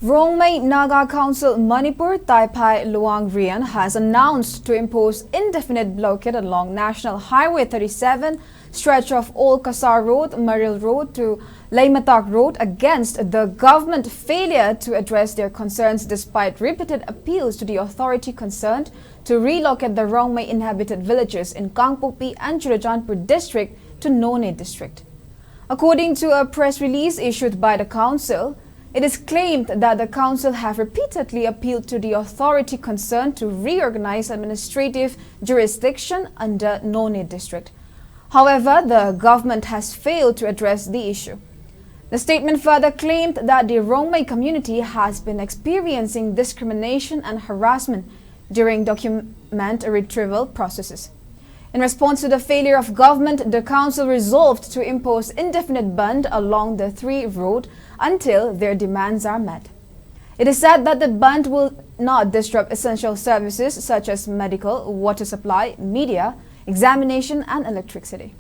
Rongmei Naga Council Manipur Taipai Luang Rian has announced to impose indefinite blockade along National Highway 37 stretch of Old Kasar Road, Maril Road to Laimatak Road against the government failure to address their concerns despite repeated appeals to the authority concerned to relocate the Rongmei inhabited villages in Kangpopi and Churajanpur district to None district. According to a press release issued by the council, it is claimed that the council have repeatedly appealed to the authority concerned to reorganize administrative jurisdiction under None district. However, the government has failed to address the issue. The statement further claimed that the Rongmei community has been experiencing discrimination and harassment during document retrieval processes. In response to the failure of government, the council resolved to impose indefinite bandh along the three road until their demands are met. It is said that the bandh will not disrupt essential services such as medical, water supply, media, examination and electricity.